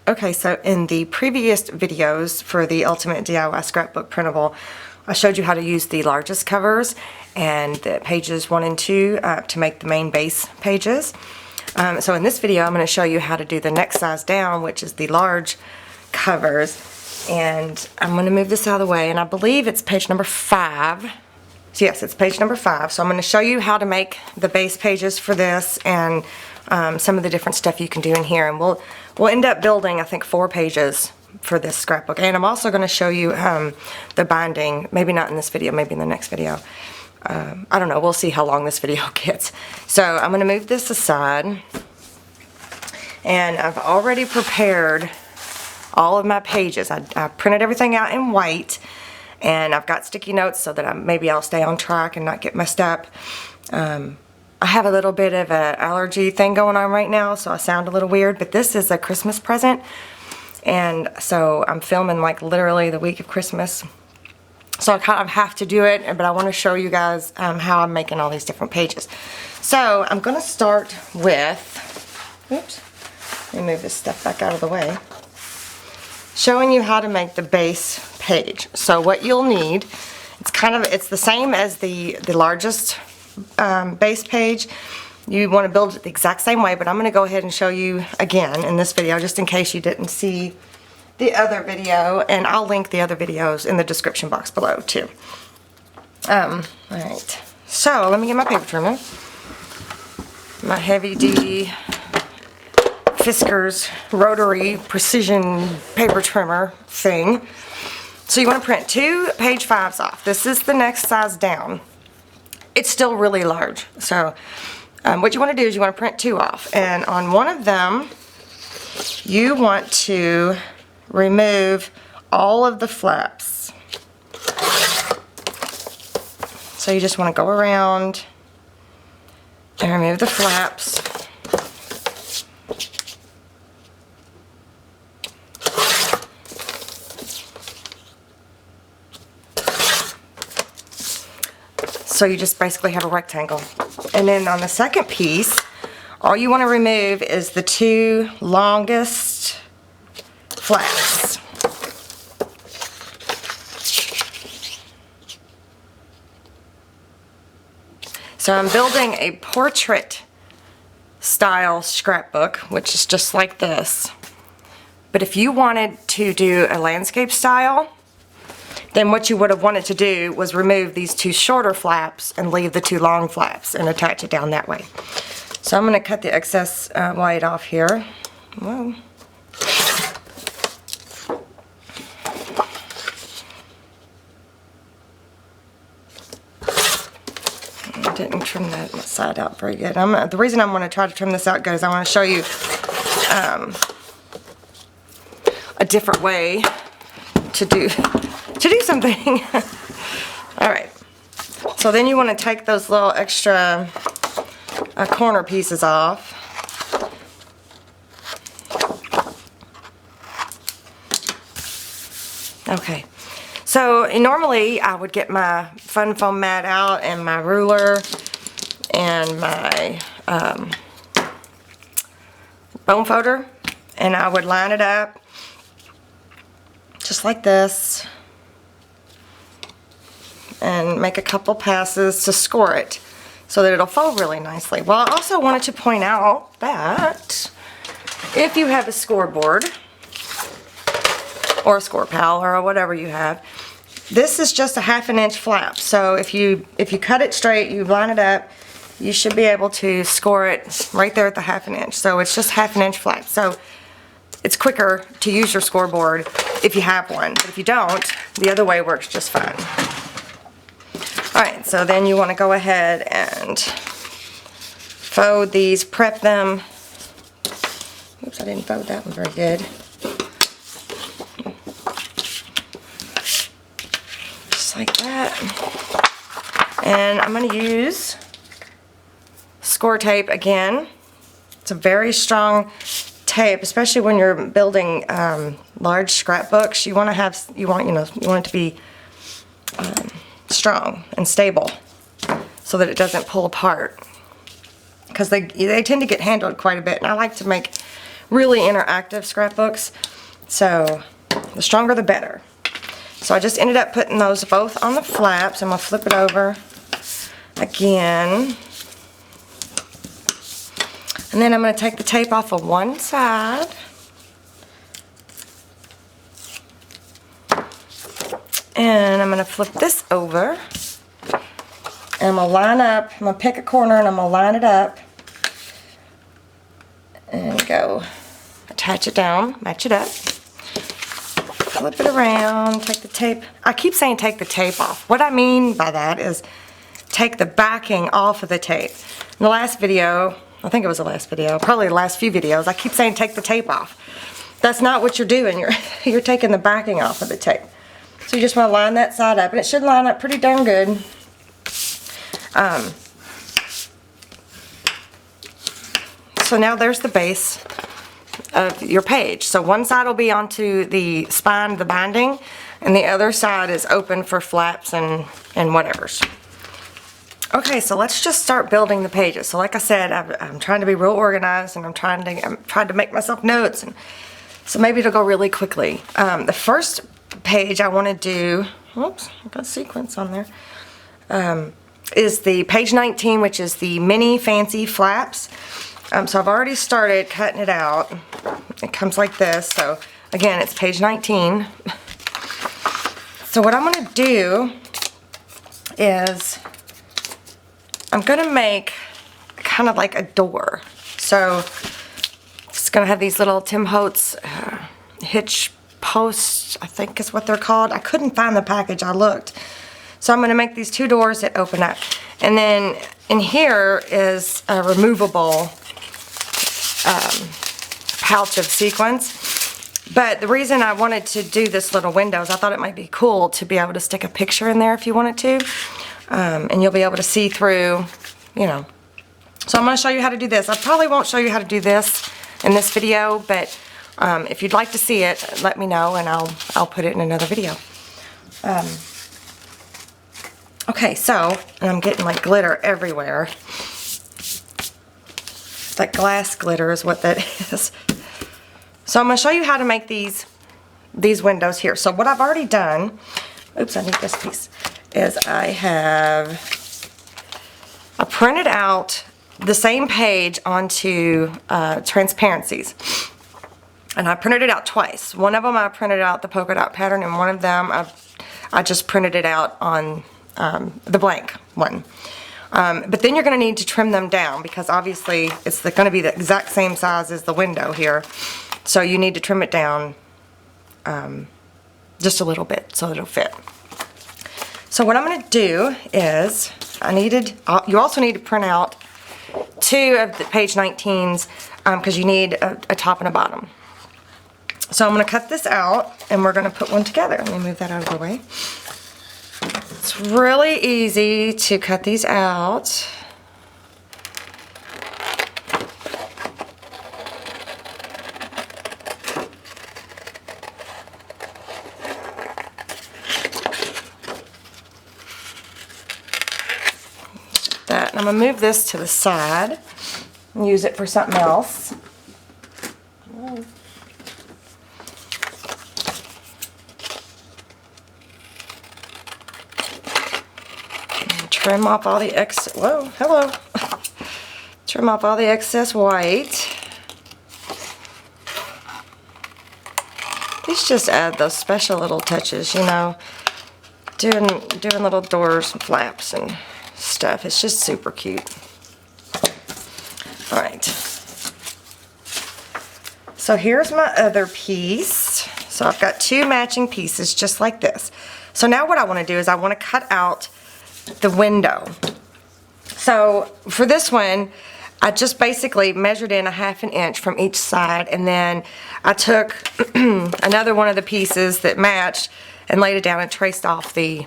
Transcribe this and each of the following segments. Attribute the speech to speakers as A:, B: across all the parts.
A: Okay, so in the previous videos for the Ultimate DIY Scrapbook Printable, I showed you how to use the largest covers and the pages 1 and 2 to make the main base pages. So in this video I'm going to show you how to do the next size down, which is the large covers. And I'm going to move this out of the way, and I believe it's page number 5. So yes, it's page number 5. So I'm going to show you how to make the base pages for this and some of the different stuff you can do in here. And we'll end up building, I think, 4 pages for this scrapbook. And I'm also going to show you the binding, maybe not in this video, maybe in the next video. I don't know, we'll see how long this video gets. So I'm going to move this aside, and I've already prepared all of my pages. I printed everything out in white, and I've got sticky notes so that maybe I'll stay on track and not get messed up. I have a little bit of an allergy thing going on right now, so I sound a little weird, but this is a Christmas present, and so I'm filming like literally the week of Christmas. So I kind of have to do it, but I want to show you guys how I'm making all these different pages. So I'm going to start with, oops, let me move this stuff back out of the way, showing you how to make the base page. So what you'll need, it's the same as the largest base page. You want to build it the exact same way, but I'm going to go ahead and show you again in this video, just in case you didn't see the other video, and I'll link the other videos in the description box below too. Alright, so let me get my paper trimmer, my heavy duty Fiskars rotary precision paper trimmer thing. So you want to print 2 page 5s off. This is the next size down. It's still really large, so what you want to do is you want to print 2 off, and on one of them you want to remove all of the flaps. So you just want to go around and remove the flaps. So you just basically have a rectangle. And then on the second piece, all you want to remove is the 2 longest flaps. So I'm building a portrait style scrapbook, which is just like this. But if you wanted to do a landscape style, then what you would have wanted to do was remove these 2 shorter flaps and leave the 2 long flaps and attach it down that way. So I'm going to cut the excess white off here. Whoa. I didn't trim that side out very good. The reason I'm going to try to trim this out, guys, I want to show you a different way to do something. Alright, so then you want to take those little extra corner pieces off. Okay, so normally I would get my fun foam mat out and my ruler and my bone folder, and I would line it up just like this and make a couple passes to score it so that it'll fold really nicely. Well, I also wanted to point out that if you have a scoreboard or a score pal or whatever you have, this is just a 1/2 inch flap. So if you cut it straight, you line it up, you should be able to score it right there at the 1/2 inch. So it's just 1/2 inch flap. So it's quicker to use your scoreboard if you have one. But if you don't, the other way works just fine. Alright, so then you want to go ahead and fold these, prep them. Oops, I didn't fold that one very good. Just like that. And I'm going to use scor-tape again. It's a very strong tape, especially when you're building large scrapbooks. You want it to be strong and stable so that it doesn't pull apart, because they tend to get handled quite a bit, and I like to make really interactive scrapbooks. So the stronger the better. So I just ended up putting those both on the flaps. I'm going to flip it over again. And then I'm going to take the tape off of one side. And I'm going to flip this over. And I'm going to line up. I'm going to pick a corner and I'm going to line it up. And go attach it down, match it up. Flip it around, take the tape. I keep saying take the tape off. What I mean by that is take the backing off of the tape. In the last video, I think it was the last video, probably the last few videos, I keep saying take the tape off. That's not what you're doing. You're taking the backing off of the tape. So you just want to line that side up, and it should line up pretty darn good. So now there's the base of your page. So one side will be onto the spine of the binding, and the other side is open for flaps and whatevers. Okay, so let's just start building the pages. So like I said, I'm trying to be real organized, and I'm trying to make myself notes, and so maybe it'll go really quickly. The first page I want to do, whoops, I've got a sequence on there, is the page 19, which is the mini fancy flaps. So I've already started cutting it out. It comes like this. So again, it's page 19. So what I'm going to do is I'm going to make kind of like a door. So it's going to have these little Tim Holtz hitch posts, I think is what they're called. I couldn't find the package. I looked. So I'm going to make these two doors that open up. And then in here is a removable pouch of sequins. But the reason I wanted to do this little window is I thought it might be cool to be able to stick a picture in there if you wanted to. And you'll be able to see through, you know. So I'm going to show you how to do this. I probably won't show you how to do this in this video, but if you'd like to see it, let me know and I'll put it in another video. Okay, so, and I'm getting like glitter everywhere. That glass glitter is what that is. So I'm going to show you how to make these windows here. So what I've already done, oops, I need this piece, is I printed out the same page onto transparencies. And I printed it out twice. One of them I printed out the polka dot pattern, and one of them I just printed it out on the blank one. But then you're going to need to trim them down because obviously it's going to be the exact same size as the window here. So you need to trim it down just a little bit so it'll fit. So what I'm going to do is you also need to print out two of the page 19s because you need a top and a bottom. So I'm going to cut this out and we're going to put one together. Let me move that out of the way. It's really easy to cut these out. That, and I'm going to move this to the side and use it for something else. Trim off all the excess, whoa, hello. Trim off all the excess white. These just add those special little touches, you know, doing little doors and flaps and stuff. It's just super cute. All right. So here's my other piece. So I've got two matching pieces just like this. So now what I want to do is I want to cut out the window. So for this one, I just basically measured in 1/2 inch from each side, and then I took another one of the pieces that matched and laid it down and traced off the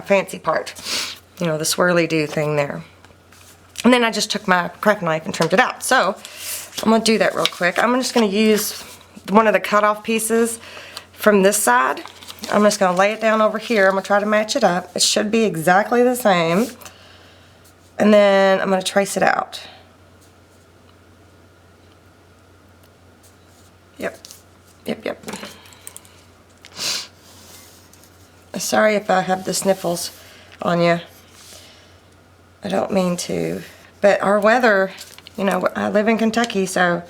A: fancy part, you know, the swirly-do thing there. And then I just took my craft knife and trimmed it out. So I'm going to do that real quick. I'm just going to use one of the cut-off pieces from this side. I'm just going to lay it down over here. I'm going to try to match it up. It should be exactly the same. And then I'm going to trace it out. Yep. Sorry if I have the sniffles on you. I don't mean to. But our weather, you know, I live in Kentucky, so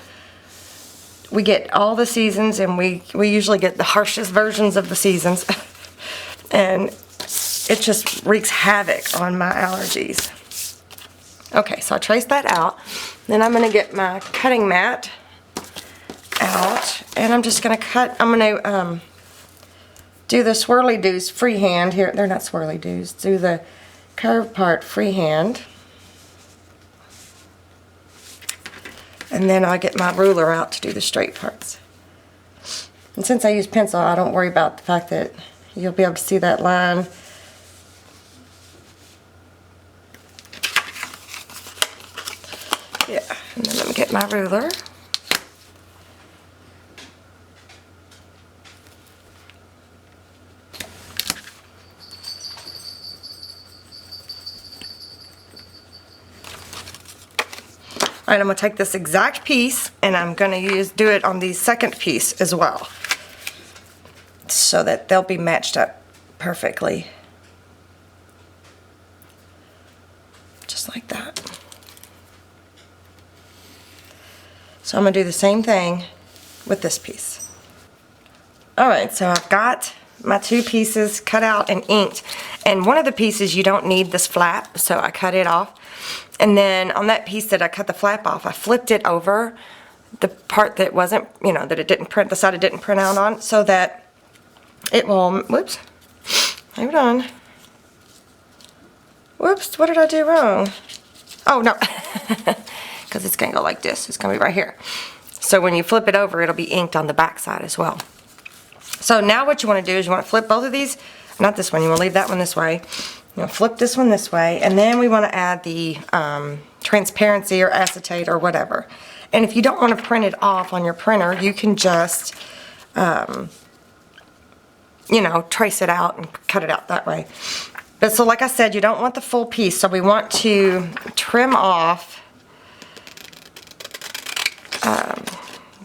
A: we get all the seasons, and we usually get the harshest versions of the seasons. And it just wreaks havoc on my allergies. Okay, so I traced that out. Then I'm gonna get my cutting mat out, and I'm just gonna cut. I'm gonna do the swirly doos freehand here. They're not swirly doos. Do the curved part freehand, and then I'll get my ruler out to do the straight parts. And since I use pencil, I don't worry about the fact that you'll be able to see that line. Yeah, and then let me get my ruler. All right, I'm going to take this exact piece and I'm going to do it on the second piece as well, so that they'll be matched up perfectly. Just like that. So I'm going to do the same thing with this piece. All right, so I've got my two pieces cut out and inked, and one of the pieces you don't need this flap, so I cut it off. And then on that piece that I cut the flap off, I flipped it over, the part that wasn't, you know, that it didn't print, the side it didn't print out on, so that it will, whoops, hold on. Whoops, what did I do wrong? Oh, no, because it's going to go like this. It's going to be right here. So when you flip it over, it'll be inked on the back side as well. So now what you want to do is you want to flip both of these, not this one, you want to leave that one this way. You know, flip this one this way, and then we want to add the transparency or acetate or whatever. And if you don't want to print it off on your printer, you can just, you know, trace it out and cut it out that way. But so like I said, you don't want the full piece, so we want to trim off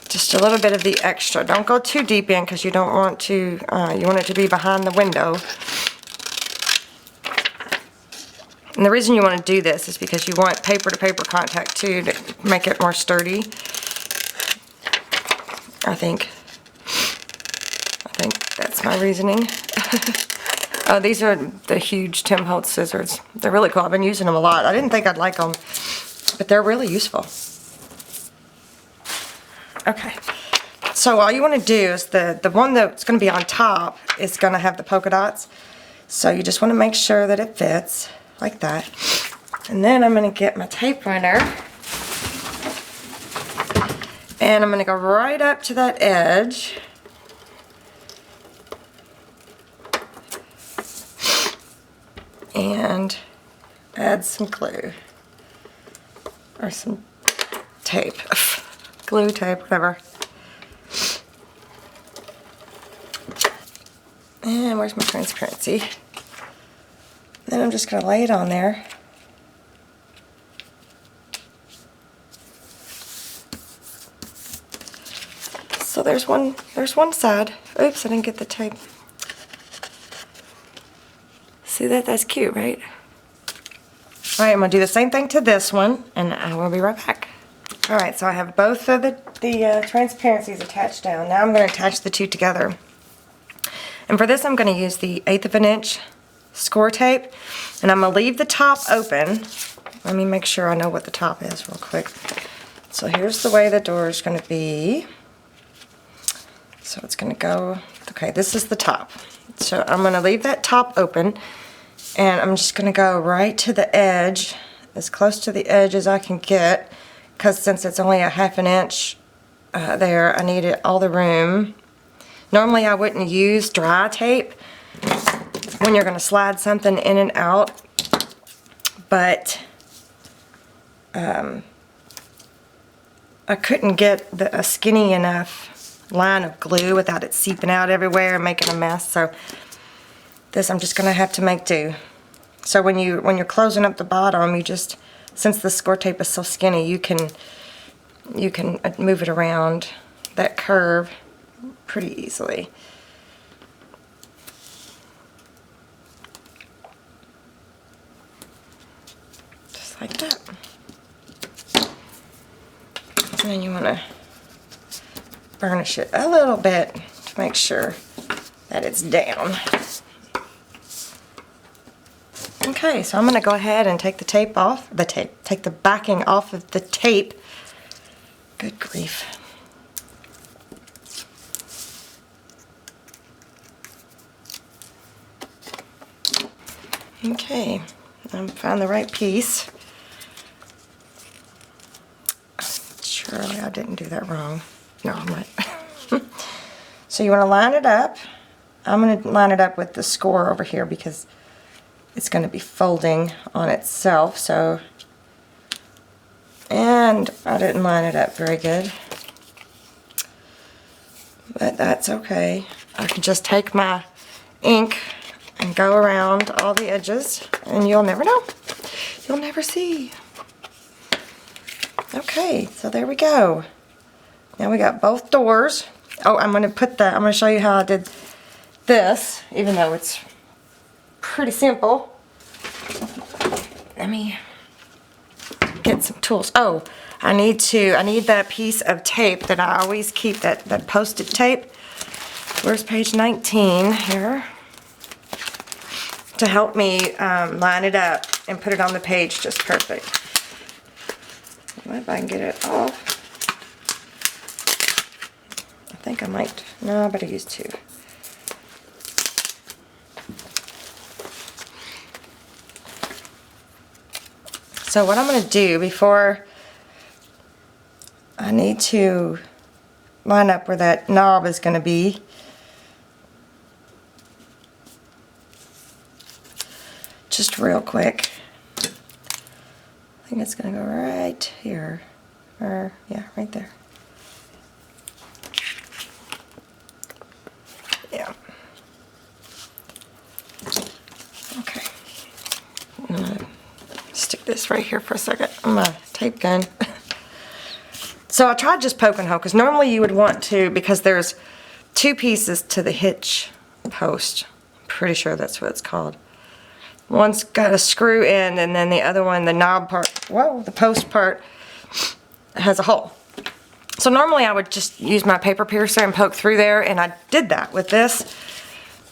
A: just a little bit of the extra. Don't go too deep in because you don't want to, you want it to be behind the window. And the reason you want to do this is because you want paper-to-paper contact too to make it more sturdy. I think that's my reasoning. Oh, these are the huge Tim Holtz scissors. They're really cool. I've been using them a lot. I didn't think I'd like them, but they're really useful. Okay. So all you want to do is the one that's going to be on top is going to have the polka dots. So you just want to make sure that it fits. Like that. And then I'm going to get my tape runner, and I'm going to go right up to that edge, and add some glue or some tape, glue, tape, whatever. And where's my transparency? Then I'm just going to lay it on there. So there's one side. Oops, I didn't get the tape. See that? That's cute, right? Alright, I'm going to do the same thing to this one, and I will be right back. Alright, so I have both of the transparencies attached down. Now I'm going to attach the two together. And for this I'm going to use the 1/8 of an inch score tape, and I'm going to leave the top open. Let me make sure I know what the top is real quick. So here's the way the door is going to be. So it's going to go, okay, this is the top. So I'm going to leave that top open, and I'm just going to go right to the edge, as close to the edge as I can get, because since it's only a 1/2 inch there, I need all the room. Normally I wouldn't use dry tape when you're going to slide something in and out, but I couldn't get a skinny enough line of glue without it seeping out everywhere and making a mess, so this I'm just going to have to make do. So when you're closing up the bottom, you just, since the score tape is so skinny, you can move it around that curve pretty easily. Just like that. And then you want to burnish it a little bit to make sure that it's down. Okay, so I'm going to go ahead and take the tape off, take the backing off of the tape. Good grief. Okay, I found the right piece. Surely I didn't do that wrong. No, I'm right. So you want to line it up. I'm going to line it up with the score over here because it's going to be folding on itself. So, and I didn't line it up very good, but that's okay. I can just take my ink and go around all the edges, and you'll never know. You'll never see. Okay, so there we go. Now we got both doors. Oh, I'm going to show you how I did this, even though it's pretty simple. Let me get some tools. Oh, I need that piece of tape that I always keep, that post-it tape. Where's page 19 here? To help me line it up and put it on the page just perfect. If I can get it off. I think I might, no, I better use two. So what I'm going to do before, I need to line up where that knob is going to be. Just real quick. I think it's going to go right here. Or, yeah, right there. Yeah. Okay. I'm going to stick this right here for a second on my tape gun. So I tried just poking hole, because normally you would want to, because there's two pieces to the hitch post. I'm pretty sure that's what it's called. One's got a screw in, and then the other one, the knob part, whoa, the post part, has a hole. So normally I would just use my paper piercer and poke through there, and I did that with this,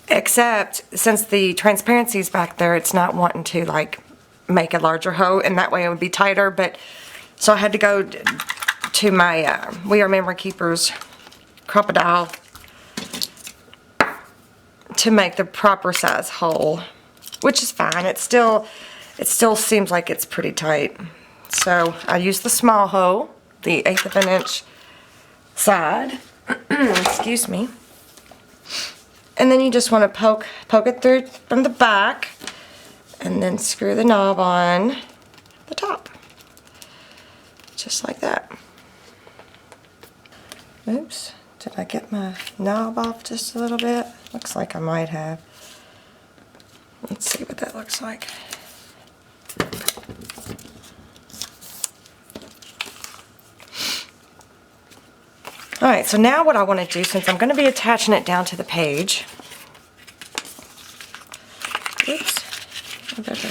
A: except since the transparency is back there, it's not wanting to like make a larger hole, and that way it would be tighter. But so I had to go to my We Are Memory Keepers Crocodile to make the proper size hole, which is fine. It still seems like it's pretty tight. So I used the small hole, the 1/8 of an inch side. Excuse me. And then you just want to poke it through from the back, and then screw the knob on the top, just like that. Oops, did I get my knob off just a little bit? Looks like I might have. Let's see what that looks like. Alright, so now what I want to do, since I'm going to be attaching it down to the page, oops, I better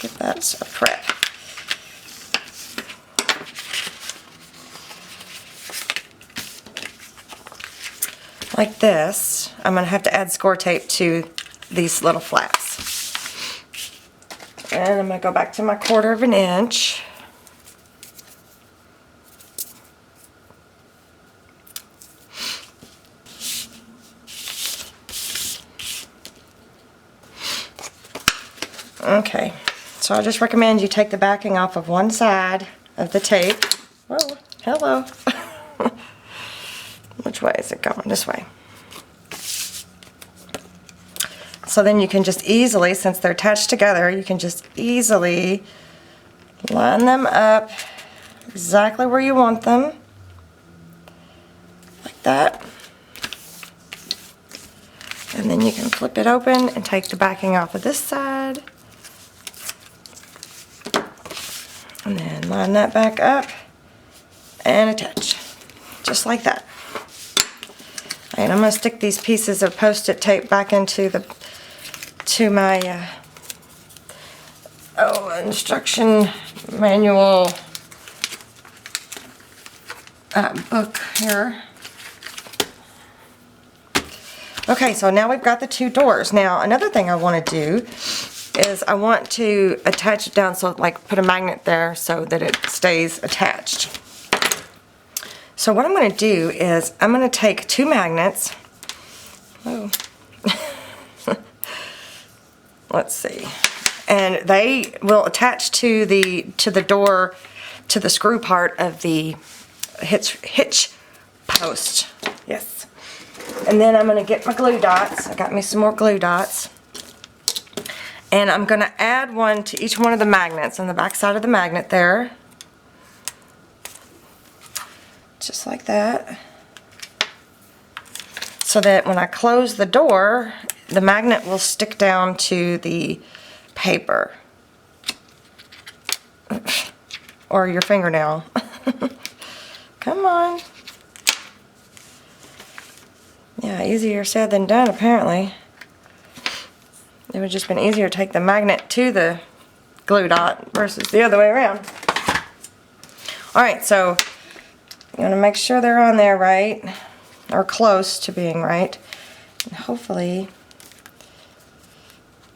A: get that a prep. Like this, I'm going to have to add score tape to these little flaps. And I'm going to go back to my 1/4 of an inch. Okay, so I just recommend you take the backing off of one side of the tape. Whoa, hello. Which way is it going? This way. So then you can just easily, since they're attached together, you can just easily line them up exactly where you want them. Like that. And then you can flip it open and take the backing off of this side. And then line that back up and attach. Just like that. And I'm going to stick these pieces of Post-it tape back into my instruction manual book here. Okay, so now we've got the two doors. Now, another thing I want to do is I want to attach it down, so like put a magnet there so that it stays attached. So what I'm going to do is I'm going to take two magnets. Oh. Let's see. And they will attach to the door, to the screw part of the hitch post. Yes. And then I'm going to get my glue dots. I got me some more glue dots. And I'm going to add one to each one of the magnets on the back side of the magnet there. Just like that. So that when I close the door, the magnet will stick down to the paper. Or your fingernail. Come on. Yeah, easier said than done apparently. It would have just been easier to take the magnet to the glue dot versus the other way around. Alright, so you want to make sure they're on there right, or close to being right. And hopefully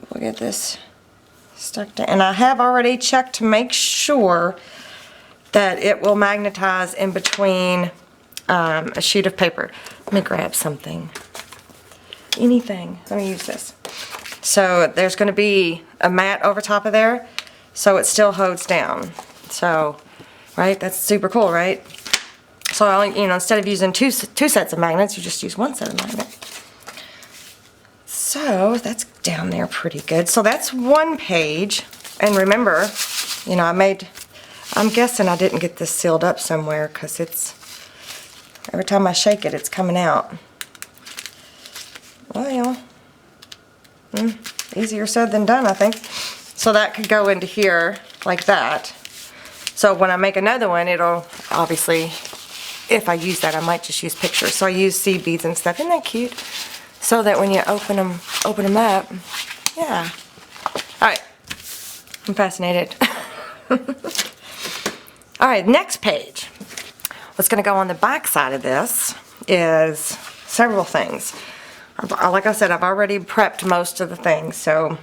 A: we'll get this stuck down. And I have already checked to make sure that it will magnetize in between a sheet of paper. Let me grab something. Anything. Let me use this. So there's going to be a mat over top of there, so it still holds down. So, right? That's super cool, right? So, instead of using two sets of magnets, you just use one set of magnets. So that's down there pretty good. So that's one page. And remember, I'm guessing I didn't get this sealed up somewhere because every time I shake it, it's coming out. Well, easier said than done, I think. So that could go into here like that. So when I make another one, it'll obviously, if I use that, I might just use pictures. So I use seed beads and stuff. Isn't that cute? So that when you open them up, yeah. All right, I'm fascinated. All right, next page. What's going to go on the back side of this is several things. Like I said, I've already prepped most of the things, so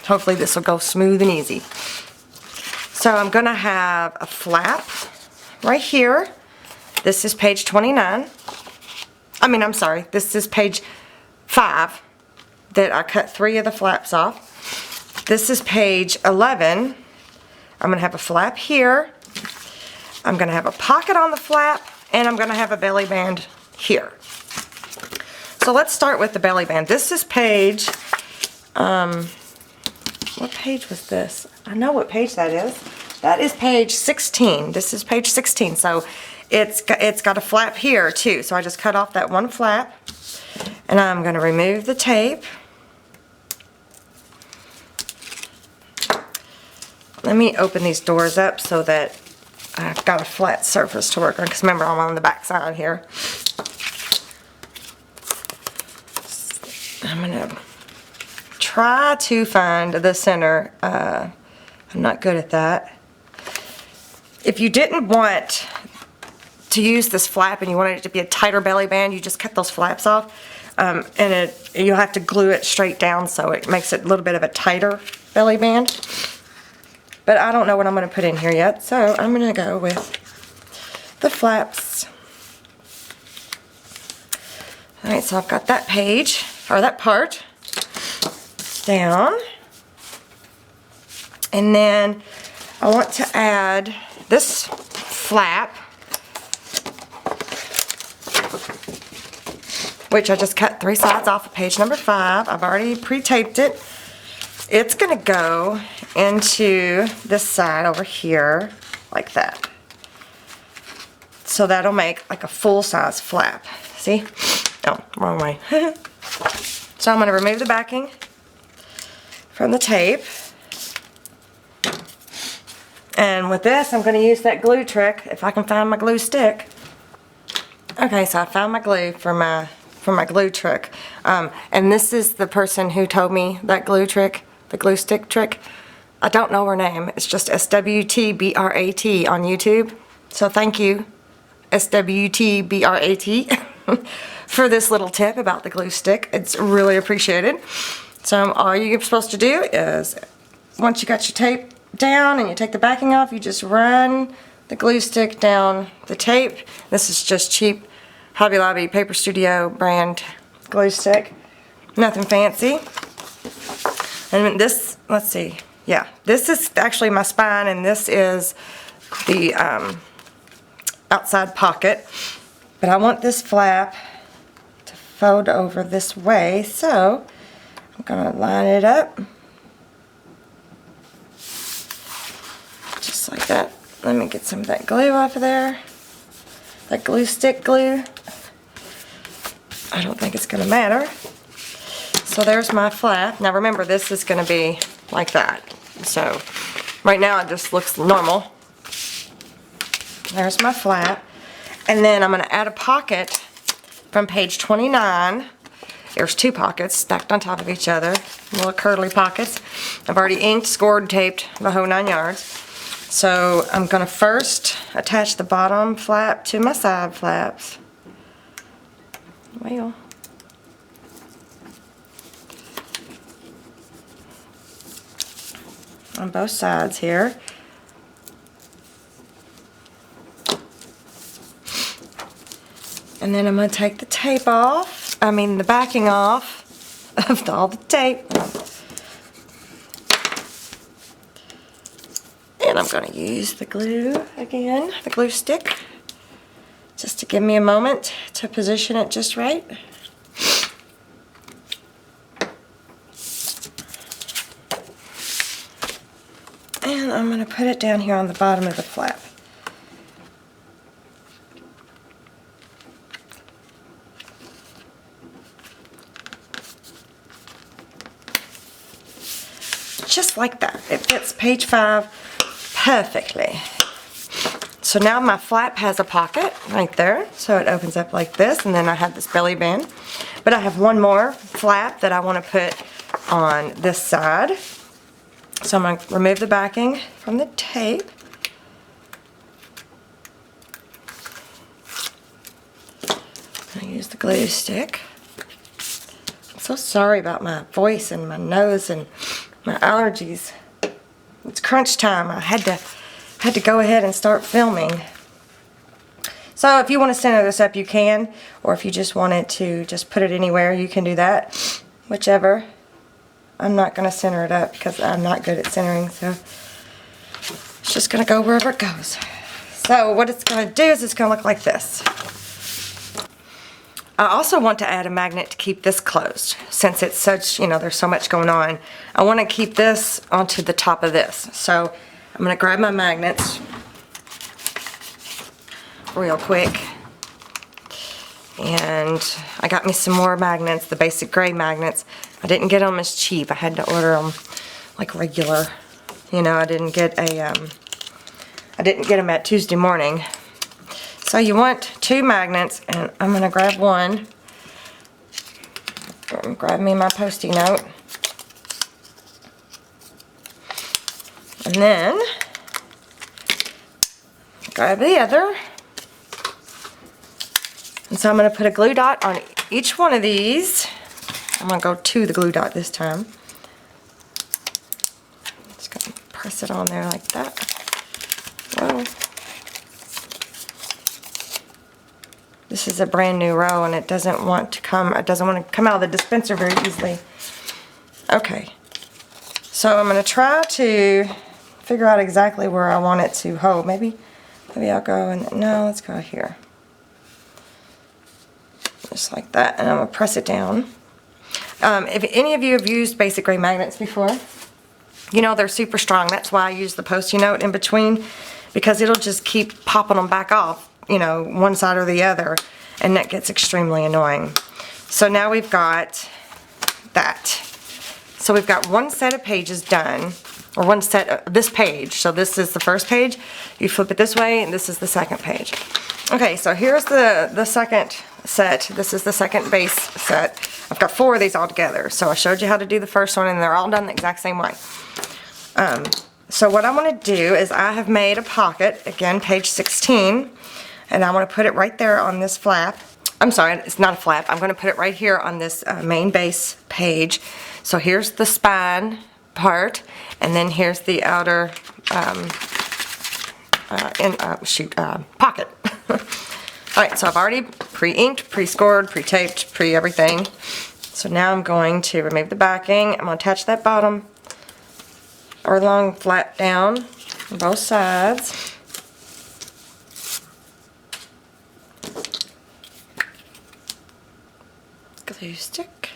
A: hopefully this will go smooth and easy. So I'm going to have a flap right here. This is page 29. I'm sorry, this is page 5 that I cut 3 of the flaps off. This is page 11. I'm going to have a flap here. I'm going to have a pocket on the flap, and I'm going to have a belly band here. So let's start with the belly band. This is page, what page was this? I know what page that is. That is page 16. This is page 16. So it's got a flap here too. So I just cut off that one flap, and I'm going to remove the tape. Let me open these doors up so that I've got a flat surface to work on, because remember I'm on the back side here. I'm going to try to find the center. I'm not good at that. If you didn't want to use this flap and you wanted it to be a tighter belly band, you just cut those flaps off, and you'll have to glue it straight down so it makes it a little bit of a tighter belly band. But I don't know what I'm going to put in here yet, so I'm going to go with the flaps. Alright, so I've got that page, or that part, down. And then I want to add this flap, which I just cut 3 sides off of page number 5. I've already pre-taped it. It's going to go into this side over here, like that. So that'll make like a full-size flap. See? Oh, wrong way. So I'm going to remove the backing from the tape. And with this, I'm going to use that glue trick, if I can find my glue stick. Okay, so I found my glue for for my glue trick. And this is the person who told me that glue trick, the glue stick trick. I don't know her name. It's just SWTBRAT on YouTube. So thank you, SWTBRAT, for this little tip about the glue stick. It's really appreciated. So all you're supposed to do is, once you got your tape down and you take the backing off, you just run the glue stick down the tape. This is just cheap Hobby Lobby Paper Studio brand glue stick. Nothing fancy. And this, let's see. Yeah, this is actually my spine, and this is the outside pocket. But I want this flap to fold over this way, so I'm going to line it up. Just like that. Let me get some of that glue off of there. That glue stick glue. I don't think it's going to matter. So there's my flap. Now remember, this is going to be like that. So right now it just looks normal. There's my flap. And then I'm going to add a pocket from page 29. There's two pockets stacked on top of each other. Little curly pockets. I've already inked, scored, taped the whole 9 yards. So I'm going to first attach the bottom flap to my side flaps. Well, on both sides here. And then I'm going to take the tape off, the backing off of all the tape. And I'm going to use the glue again, the glue stick, just to give me a moment to position it just right. And I'm going to put it down here on the bottom of the flap. Just like that. It fits page 5 perfectly. So now my flap has a pocket right there, so it opens up like this, and then I have this belly band. But I have one more flap that I want to put on this side. So I'm going to remove the backing from the tape. I use the glue stick. I'm so sorry about my voice and my nose and my allergies. It's crunch time. I had to go ahead and start filming. So if you want to center this up, you can, or if you just wanted to just put it anywhere, you can do that. Whichever. I'm not going to center it up because I'm not good at centering, so it's just going to go wherever it goes. So what it's going to do is it's going to look like this. I also want to add a magnet to keep this closed, since it's such, there's so much going on. I want to keep this onto the top of this. So I'm going to grab my magnets real quick. And I got me some more magnets, the basic gray magnets. I didn't get them as cheap. I had to order them like regular. I didn't get them at Tuesday morning. So you want 2 magnets, and I'm going to grab one. Grab me my Post-it note. And then grab the other. And so I'm going to put a glue dot on each one of these. I'm going to go to the glue dot this time. Just going to press it on there like that. Whoa. This is a brand new row, and it doesn't want to come out of the dispenser very easily. Okay. So I'm going to try to figure out exactly where I want it to hold. Maybe I'll go and no, let's go here. Just like that, and I'm going to press it down. If any of you have used basic gray magnets before, they're super strong. That's why I use the Post-it note in between, because it'll just keep popping them back off, one side or the other, and that gets extremely annoying. So now we've got that. So we've got one set of pages done, or one set of this page. So this is the first page. You flip it this way, and this is the second page. Okay, so here's the second set. This is the second base set. I've got 4 of these all together. So I showed you how to do the first one, and they're all done the exact same way. So what I want to do is I have made a pocket, again, page 16, and I want to put it right there on this flap. I'm sorry, it's not a flap. I'm going to put it right here on this main base page. So here's the spine part, and then here's the outer pocket. Alright, so I've already pre-inked, pre-scored, pre-taped, pre-everything. So now I'm going to remove the backing. I'm going to attach that bottom or long flap down on both sides. Glue stick.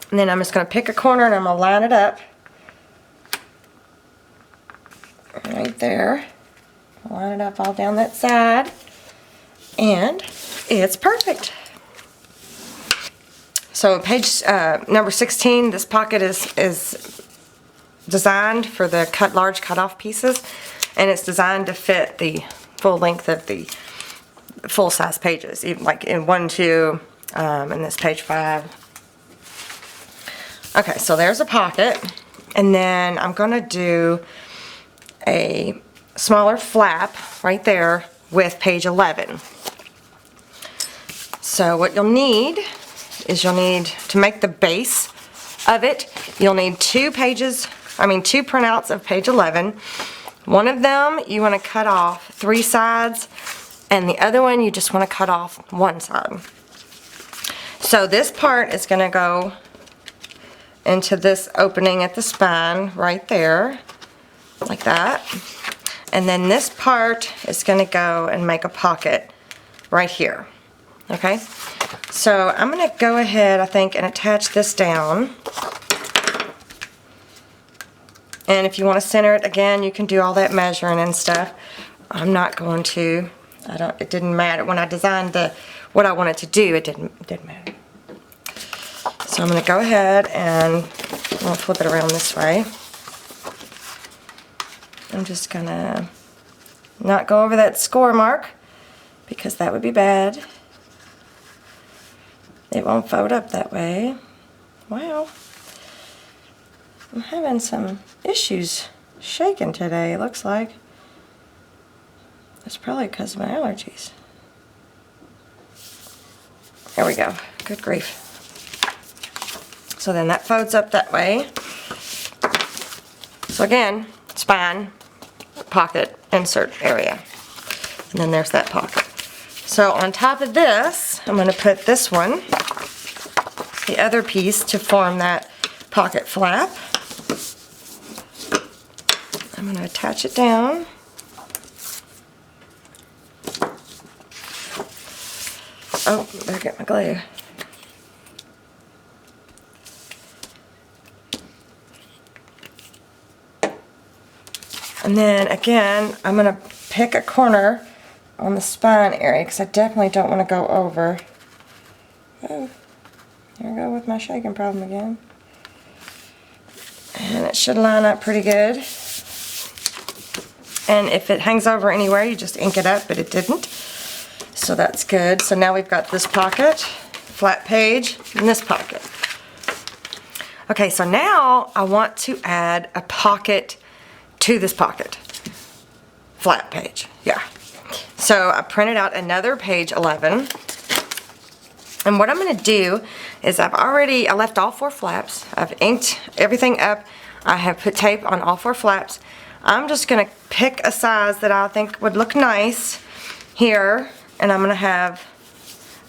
A: And then I'm just going to pick a corner and I'm going to line it up right there. Line it up all down that side, and it's perfect. So page number 16, this pocket is designed for the large cut-off pieces, and it's designed to fit the full length of the full-size pages, even like in 1, 2, and this page 5. Okay, so there's a pocket, and then I'm going to do a smaller flap right there with page 11. So what you'll need is to make the base of it, you'll need 2 printouts of page 11. One of them you want to cut off 3 sides, and the other one you just want to cut off 1 side. So this part is going to go into this opening at the spine right there, like that. And then this part is going to go and make a pocket right here. Okay? So I'm going to go ahead, I think, and attach this down. And if you want to center it again, you can do all that measuring and stuff. I'm not going to. It didn't matter. When I designed what I wanted to do, it didn't matter. So I'm going to go ahead and I'm going to flip it around this way. I'm just going to not go over that score mark because that would be bad. It won't fold up that way. Wow. I'm having some issues shaking today, it looks like. It's probably because of my allergies. There we go. Good grief. So then that folds up that way. So again, spine, pocket, insert area. And then there's that pocket. So on top of this, I'm going to put this one, the other piece, to form that pocket flap. I'm going to attach it down. Oh, better get my glue. And then again, I'm going to pick a corner on the spine area because I definitely don't want to go over. Oh, there I go with my shaking problem again. And it should line up pretty good. And if it hangs over anywhere, you just ink it up, but it didn't. So that's good. So now we've got this pocket, flat page, and this pocket. Okay, so now I want to add a pocket to this pocket. Flat page, yeah. So I printed out another page 11. And what I'm going to do is I left all 4 flaps. I've inked everything up. I have put tape on all 4 flaps. I'm just going to pick a size that I think would look nice here, and I'm going to have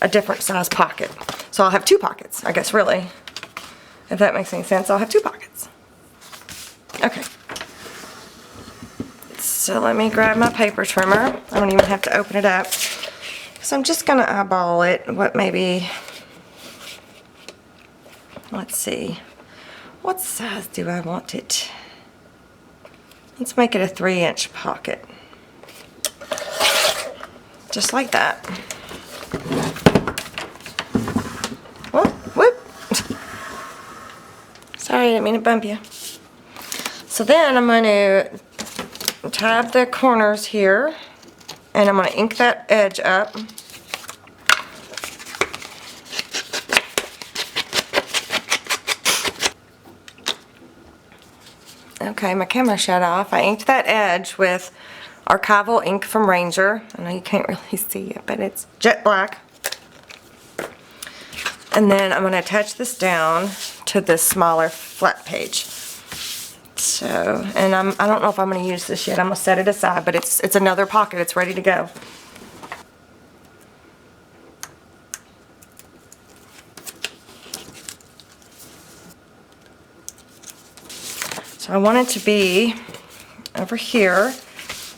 A: a different size pocket. So I'll have 2 pockets, I guess, really. If that makes any sense, I'll have 2 pockets. Okay. So let me grab my paper trimmer. I don't even have to open it up. So I'm just going to eyeball it. Let's see. What size do I want it? Let's make it a 3-inch pocket. Just like that. Whoop, whoop. Sorry, I didn't mean to bump you. So then I'm going to tab the corners here, and I'm going to ink that edge up. Okay, my camera shut off. I inked that edge with Archival ink from Ranger. I know you can't really see it, but it's jet black. And then I'm going to attach this down to this smaller flat page. So, and I don't know if I'm going to use this yet. I'm going to set it aside, but it's another pocket. It's ready to go. So I want it to be over here.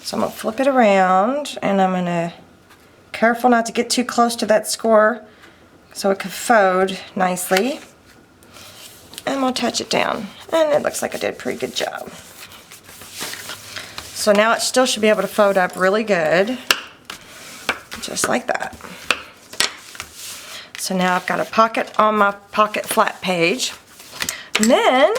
A: So I'm going to flip it around, and I'm going to, careful not to get too close to that score so it can fold nicely. And we'll touch it down. And it looks like I did a pretty good job. So now it still should be able to fold up really good. Just like that. So now I've got a pocket on my pocket flat page. And then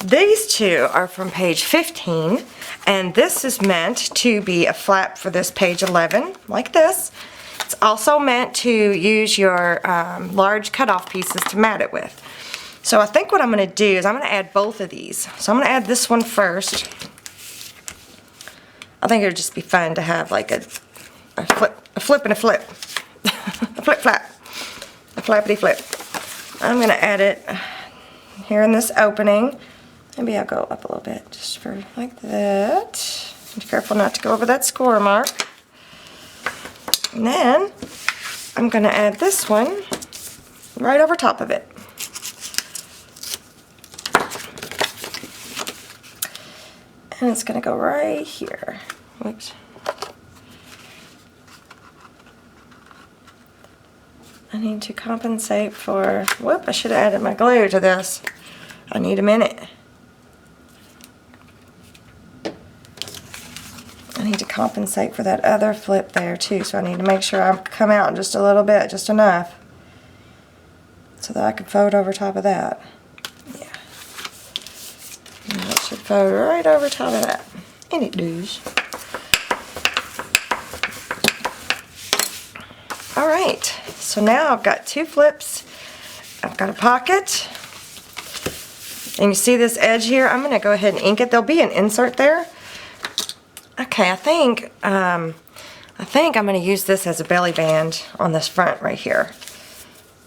A: these two are from page 15. And this is meant to be a flap for this page 11, like this. It's also meant to use your large cutoff pieces to mat it with. So I think what I'm going to do is I'm going to add both of these. So I'm going to add this one first. I think it would just be fun to have like a flip and a flip. A flip flap. A flappity flip. I'm going to add it here in this opening. Maybe I'll go up a little bit just for like that. Be careful not to go over that score mark. And then I'm going to add this one right over top of it. And it's going to go right here. Whoops. I need to compensate for, whoop, I should have added my glue to this. I need a minute. I need to compensate for that other flip there too, so I need to make sure I come out just a little bit, just enough, so that I can fold over top of that. Yeah. And that should fold right over top of that. And it does. Alright, so now I've got two flips. I've got a pocket. And you see this edge here? I'm going to go ahead and ink it. There'll be an insert there. Okay, I think I'm going to use this as a belly band on this front right here.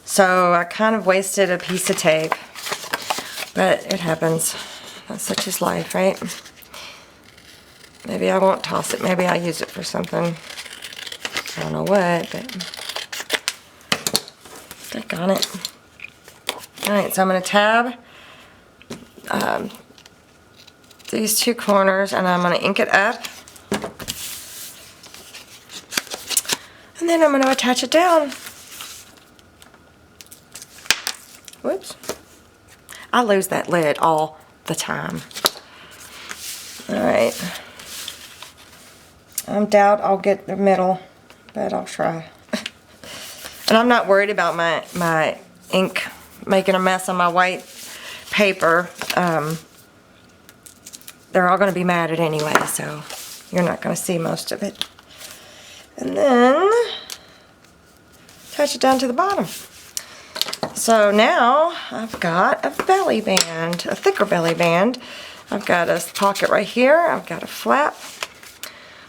A: So I kind of wasted a piece of tape, but it happens. That's such is life, right? Maybe I won't toss it. Maybe I'll use it for something. I don't know what, but stick on it. Alright, so I'm going to tab these two corners, and I'm going to ink it up. And then I'm going to attach it down. Whoops. I lose that lid all the time. Alright. I doubt I'll get the middle, but I'll try. And I'm not worried about my ink making a mess on my white paper. They're all going to be matted anyway, so you're not going to see most of it. And then attach it down to the bottom. So now I've got a belly band, a thicker belly band. I've got a pocket right here. I've got a flap.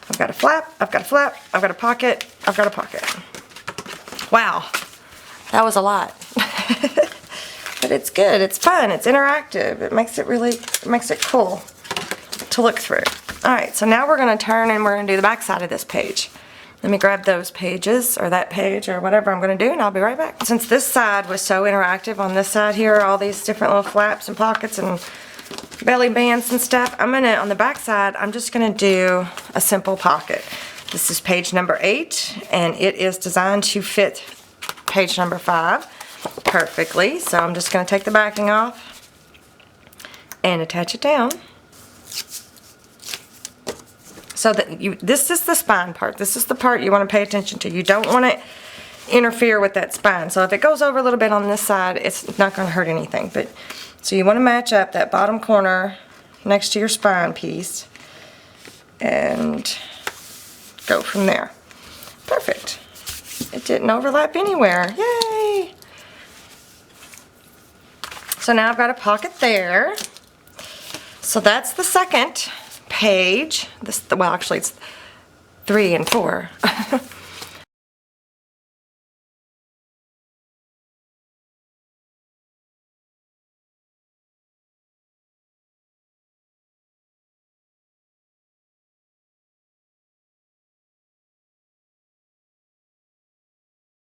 A: I've got a flap. I've got a flap. I've got a pocket. I've got a pocket. Wow, that was a lot. But it's good. It's fun. It's interactive. It makes it cool to look through. Alright, so now we're going to turn and we're going to do the back side of this page. Let me grab those pages, or that page, or whatever I'm going to do, and I'll be right back. Since this side was so interactive on this side here, all these different little flaps and pockets and belly bands and stuff, on the back side, I'm just going to do a simple pocket. This is page number 8, and it is designed to fit page number 5 perfectly. So I'm just going to take the backing off and attach it down. So that this is the spine part. This is the part you want to pay attention to. You don't want to interfere with that spine. So if it goes over a little bit on this side, it's not going to hurt anything. But so you want to match up that bottom corner next to your spine piece and go from there. Perfect. It didn't overlap anywhere. Yay! So now I've got a pocket there. So that's the second page. Well, actually it's 3 and 4.